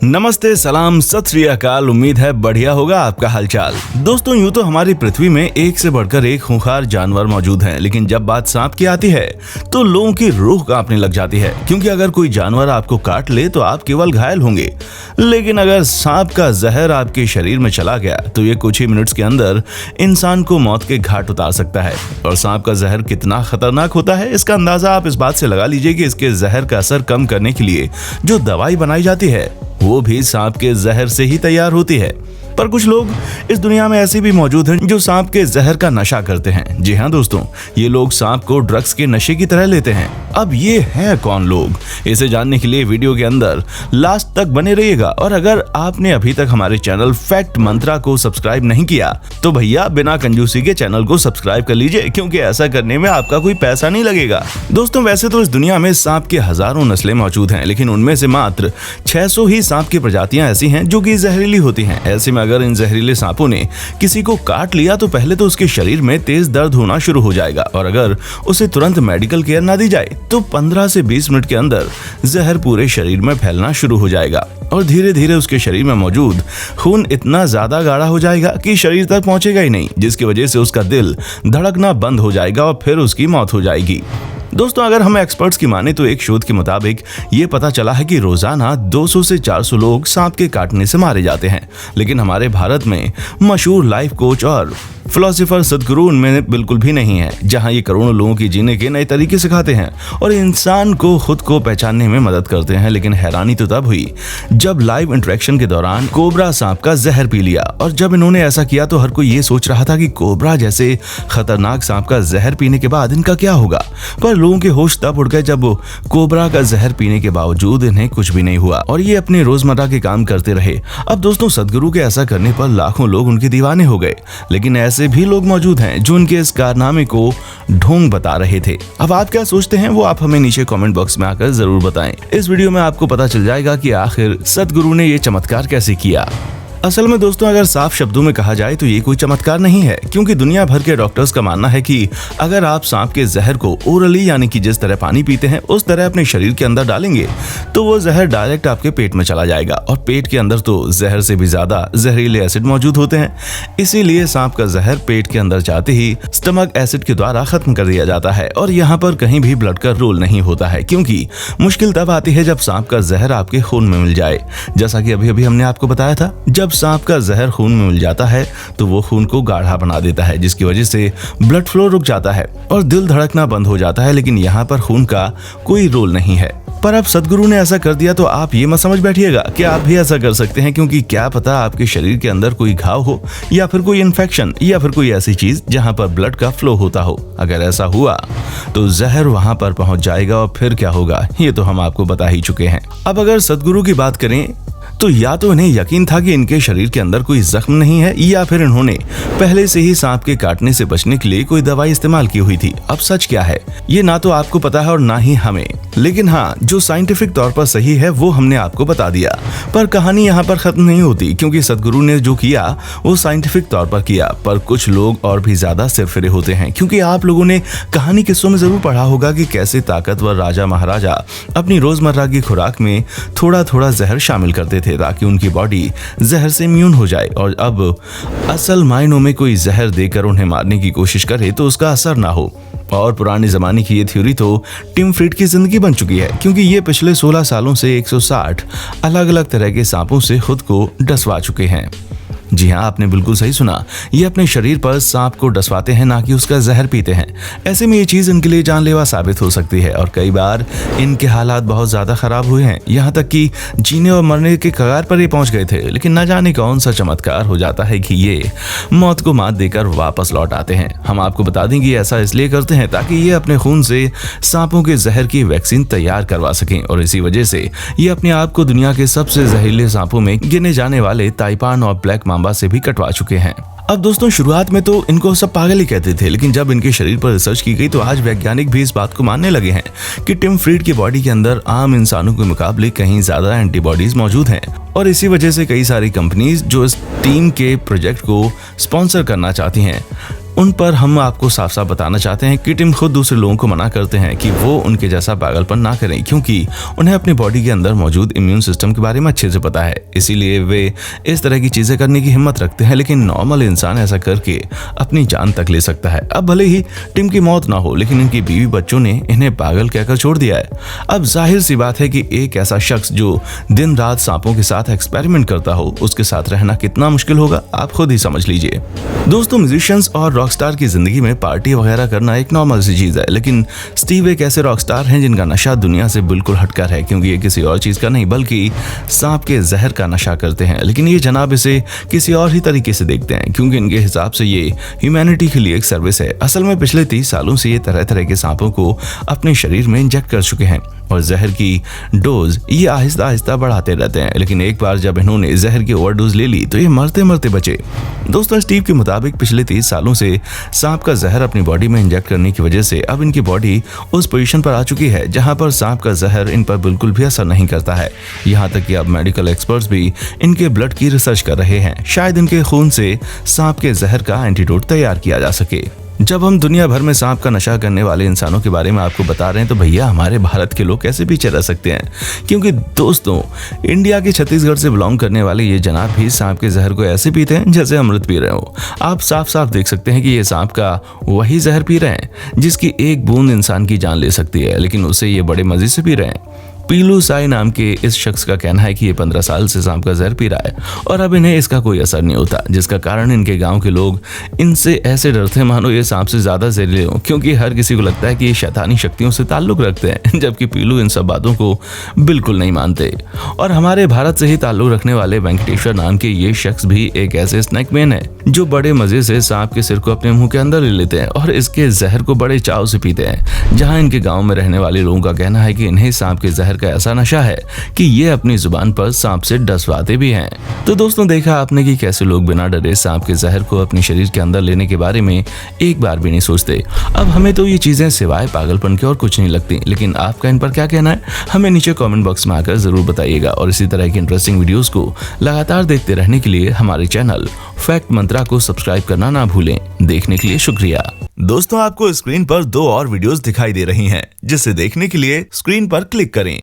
नमस्ते, सलाम, सत श्री अकाल। उम्मीद है बढ़िया होगा आपका हालचाल। दोस्तों, यूं तो हमारी पृथ्वी में एक से बढ़कर एक खूंखार जानवर मौजूद हैं, लेकिन जब बात सांप की आती है तो लोगों की रूह कांपने लग जाती है, क्योंकि अगर कोई जानवर आपको काट ले तो आप केवल घायल होंगे, लेकिन अगर सांप का जहर आपके शरीर में चला गया तो ये कुछ ही मिनट्स के अंदर इंसान को मौत के घाट उतार सकता है। और सांप का जहर कितना खतरनाक होता है, इसका अंदाजा आप इस बात से लगा लीजिए कि इसके जहर का असर कम करने के लिए जो दवाई बनाई जाती है वो भी सांप के जहर से ही तैयार होती है। पर कुछ लोग इस दुनिया में ऐसे भी मौजूद हैं जो सांप के जहर का नशा करते हैं। जी हाँ दोस्तों, ये लोग सांप को ड्रग्स के नशे की तरह लेते हैं। अब ये है कौन लोग, इसे जानने के लिए वीडियो के अंदर लास्ट तक बने रहिएगा। और अगर आपने अभी तक हमारे चैनल फैक्ट मंत्रा को सब्सक्राइब नहीं किया तो भैया बिना कंजूसी के चैनल को सब्सक्राइब कर लीजिए, क्योंकि ऐसा करने में आपका कोई पैसा नहीं लगेगा। दोस्तों, वैसे तो इस दुनिया में सांप की हजारों नस्लें मौजूद हैं, लेकिन उनमें से मात्र 600 ही सांप की प्रजातियां ऐसी हैं जो कि जहरीली होती हैं। ऐसे में अगर इन जहरीले सांपों ने किसी को काट लिया तो पहले तो उसके शरीर में तेज दर्द होना शुरू हो जाएगा, और अगर उसे तुरंत मेडिकल केयर ना दी जाए तो 15 से 20 मिनट के अंदर जहर पूरे शरीर में फैलना शुरू हो जाएगा, और धीरे धीरे उसके शरीर में मौजूद खून इतना ज्यादा गाढ़ा हो जाएगा कि शरीर तक पहुंचेगा ही नहीं, जिसकी वजह से उसका दिल धड़कना बंद हो जाएगा और फिर उसकी मौत हो जाएगी। दोस्तों, अगर हम एक्सपर्ट्स की माने तो एक शोध के मुताबिक ये पता चला है कि रोजाना 200 से 400 लोग सांप के काटने से मारे जाते हैं, लेकिन हमारे भारत में मशहूर लाइफ कोच और फिलोसोफर सदगुरु उनमें बिल्कुल भी नहीं है, जहां ये करोड़ों लोगों की जीने के नए तरीके सिखाते हैं और इंसान को खुद को पहचानने में मदद करते हैं। लेकिन हैरानी तो तब हुई जब लाइव इंटरेक्शन के दौरान कोबरा सांप का जहर पी लिया, और जब इन्होंने ऐसा किया तो हर कोई ये सोच रहा था कि कोबरा जैसे खतरनाक सांप का जहर पीने के बाद इनका क्या होगा। पर लोगों के होश तब उड़ गए जब कोबरा का जहर पीने के बावजूद इन्हें कुछ भी नहीं हुआ और ये अपने रोजमर्रा के काम करते रहे। अब दोस्तों, सदगुरु के ऐसा करने पर लाखों लोग उनके दीवाने हो गए, लेकिन ऐसे भी लोग मौजूद हैं जो उनके इस कारनामे को ढोंग बता रहे थे। अब आप क्या सोचते हैं वो आप हमें नीचे कमेंट बॉक्स में आकर जरूर बताएं। इस वीडियो में आपको पता चल जाएगा कि आखिर सदगुरु ने ये चमत्कार कैसे किया। असल में दोस्तों, अगर साफ शब्दों में कहा जाए तो ये कोई चमत्कार नहीं है, क्योंकि दुनिया भर के डॉक्टर्स का मानना है कि अगर आप सांप के जहर को ओरली यानी कि जिस तरह पानी पीते हैं उस तरह अपने शरीर के अंदर डालेंगे तो वो जहर डायरेक्ट आपके पेट में चला जाएगा, और पेट के अंदर तो जहर से भी ज्यादा जहरीले एसिड मौजूद होते हैं। इसीलिए सांप का जहर पेट के अंदर जाते ही स्टमक एसिड के द्वारा खत्म कर दिया जाता है, और यहाँ पर कहीं भी ब्लड का रोल नहीं होता है, क्योंकि मुश्किल तब आती है जब सांप का जहर आपके खून में मिल जाए। जैसा कि अभी अभी हमने आपको बताया था, जब सांप का जहर खून में मिल जाता है तो वो खून को गाढ़ा बना देता है, जिसकी वजह से ब्लड फ्लो रुक जाता है और दिल धड़कना बंद हो जाता है, लेकिन यहाँ पर खून का कोई रोल नहीं है। पर अब सदगुरु ने ऐसा कर दिया तो आप ये मत समझ बैठिएगा कि आप भी ऐसा कर सकते हैं, क्योंकि क्या पता आपके शरीर के अंदर कोई घाव हो या फिर कोई इन्फेक्शन या फिर कोई ऐसी चीज जहां पर ब्लड का फ्लो होता हो। अगर ऐसा हुआ तो जहर वहां पर पहुंच जाएगा, और फिर क्या होगा ये तो हम आपको बता ही चुके हैं। अब अगर सदगुरु की बात करें तो या तो इन्हें यकीन था कि इनके शरीर के अंदर कोई जख्म नहीं है, या फिर इन्होंने पहले से ही सांप के काटने से बचने के लिए कोई दवाई इस्तेमाल की हुई थी। अब सच क्या है ये ना तो आपको पता है और ना ही हमें, लेकिन हाँ, जो साइंटिफिक तौर पर सही है वो हमने आपको बता दिया। पर कहानी यहाँ पर खत्म नहीं होती, क्योंकि सदगुरु ने जो किया वो साइंटिफिक तौर पर किया, पर कुछ लोग और भी ज्यादा सिरफिरे होते हैं, क्योंकि आप लोगों ने कहानी किस्सों में जरूर पढ़ा होगा कि कैसे ताकतवर राजा महाराजा अपनी रोजमर्रा की खुराक में थोड़ा थोड़ा जहर शामिल करते थे ताकि उनकी बॉडी जहर से इम्यून हो जाए, और अब असल मायनों में कोई जहर देकर उन्हें मारने की कोशिश करे तो उसका असर ना हो। और पुराने जमाने की ये थ्योरी तो टिम फ्रीड की जिंदगी बन चुकी है, क्योंकि ये पिछले 16 सालों से 160 अलग अलग तरह के सांपों से खुद को डसवा चुके हैं। जी हाँ, आपने बिल्कुल सही सुना, ये अपने शरीर पर सांप को डसवाते हैं, ना कि उसका जहर पीते हैं। ऐसे में ये चीज इनके लिए जानलेवा साबित हो सकती है, और कई बार इनके हालात बहुत ज्यादा खराब हुए हैं, यहाँ तक कि जीने और मरने के कगार पर ये पहुंच गए थे। लेकिन न जाने कौन सा चमत्कार हो जाता है कि ये मौत को मात देकर वापस लौट आते हैं। हम आपको बता दें कि ऐसा इसलिए करते हैं ताकि ये अपने खून से सांपों के जहर की वैक्सीन तैयार करवा सकें, और इसी वजह से ये अपने आप को दुनिया के सबसे जहरीले सांपों में गिने जाने वाले ताइपान और ब्लैक मांबा से भी कटवा चुके हैं। अब दोस्तों, शुरुआत में तो इनको सब पागल ही कहते थे, लेकिन जब इनके शरीर पर रिसर्च की गई तो आज वैज्ञानिक भी इस बात को मानने लगे हैं कि टिम फ्रीड की बॉडी के अंदर आम इंसानों के मुकाबले कहीं ज्यादा एंटीबॉडीज मौजूद हैं, और इसी वजह से कई सारी कंपनीज जो इस टीम के प्रोजेक्ट को स्पॉन्सर करना चाहती हैं उन पर हम आपको साफ साफ बताना चाहते हैं कि टिम खुद दूसरे लोगों को मना करते हैं कि वो उनके जैसा पागलपन ना करें, क्योंकि उन्हें अपनी बॉडी के अंदर मौजूद इम्यून सिस्टम के बारे में अच्छे से पता है। इसीलिए वे इस तरह की चीजें करने की हिम्मत रखते हैं, लेकिन नॉर्मल इंसान ऐसा करके अपनी जान तक ले सकता है। अब भले ही टिम की मौत ना हो, लेकिन इनकी बीवी बच्चों ने इन्हें पागल कहकर छोड़ दिया है। अब जाहिर सी बात है कि एक ऐसा शख्स जो दिन रात सांपों के साथ एक्सपेरिमेंट करता हो, उसके साथ रहना कितना मुश्किल होगा, आप खुद ही समझ लीजिए। दोस्तों, म्यूजिशियंस और रॉकस्टार की जिंदगी में पार्टी वगैरह करना एक नॉर्मल सी चीज है, लेकिन स्टीव एक ऐसे रॉकस्टार हैं जिनका नशा दुनिया से बिल्कुल हटकर है, क्योंकि ये किसी और चीज का नहीं बल्कि सांप के जहर का नशा करते हैं। लेकिन ये जनाब इसे किसी और ही तरीके से देखते हैं, क्योंकि इनके हिसाब से ये ह्यूमैनिटी के लिए एक सर्विस है। असल में पिछले 30 सालों से ये तरह तरह के सांपों को अपने शरीर में इंजेक्ट कर चुके हैं और जहर की डोज ये आहिस्ता आहिस्ता बढ़ाते रहते हैं। लेकिन एक बार जब इन्होंने जहर की ओवरडोज ले ली तो ये मरते मरते बचे। दोस्तों, स्टीव के मुताबिक पिछले 30 सालों से सांप का जहर अपनी बॉडी में इंजेक्ट करने की वजह से अब इनकी बॉडी उस पोजीशन पर आ चुकी है जहां पर सांप का जहर इन पर बिल्कुल भी असर नहीं करता है। यहां तक कि अब मेडिकल एक्सपर्ट्स भी इनके ब्लड की रिसर्च कर रहे हैं, शायद इनके खून से सांप के जहर का एंटीडोट तैयार किया जा सके। जब हम दुनिया भर में सांप का नशा करने वाले इंसानों के बारे में आपको बता रहे हैं तो भैया हमारे भारत के लोग कैसे पीछे रह सकते हैं, क्योंकि दोस्तों इंडिया के छत्तीसगढ़ से बिलोंग करने वाले ये जनाब भी सांप के जहर को ऐसे पीते हैं जैसे अमृत पी रहे हो। आप साफ साफ देख सकते हैं कि ये सांप का वही जहर पी रहे हैं जिसकी एक बूंद इंसान की जान ले सकती है, लेकिन उसे ये बड़े मजे से पी रहे हैं। पीलू साई नाम के इस शख्स का कहना है कि ये 15 साल से सांप का जहर पी रहा है और अब इन्हें इसका कोई असर नहीं होता, जिसका कारण इनके गांव के लोग इनसे ऐसे डरते हैं मानो ये सांप से ज्यादा जहरीले हो, क्योंकि हर किसी को लगता है कि ये शैतानी शक्तियों से ताल्लुक रखते हैं, जबकि पीलू इन सब बातों को बिल्कुल नहीं मानते। और हमारे भारत से ही ताल्लुक रखने वाले वेंकटेश्वर नाम के ये शख्स भी एक ऐसे स्नैक मैन है जो बड़े मजे से सांप के सिर को अपने मुंह के अंदर ले लेते हैं और इसके जहर को बड़े चाव से पीते हैं। जहां इनके गांव में रहने वाले लोगों का कहना है कि इन्हें सांप के जहर का ऐसा नशा है कि ये अपनी जुबान पर सांप से डसवाते भी हैं। तो दोस्तों, देखा आपने कि कैसे लोग बिना डरे सांप के जहर को अपने शरीर के अंदर लेने के बारे में एक बार भी नहीं सोचते। अब हमें तो ये चीजें सिवाय पागलपन के और कुछ नहीं लगती, लेकिन आपका इन पर क्या कहना है हमें नीचे कमेंट बॉक्स में आकर जरूर बताइएगा। और इसी तरह की इंटरेस्टिंग वीडियोस को लगातार देखते रहने के लिए हमारे चैनल फैक्ट मंत्रा को सब्सक्राइब करना ना भूलें। देखने के लिए शुक्रिया। दोस्तों, आपको स्क्रीन पर 2 और वीडियोस दिखाई दे रही हैं, जिसे देखने के लिए स्क्रीन पर क्लिक करें।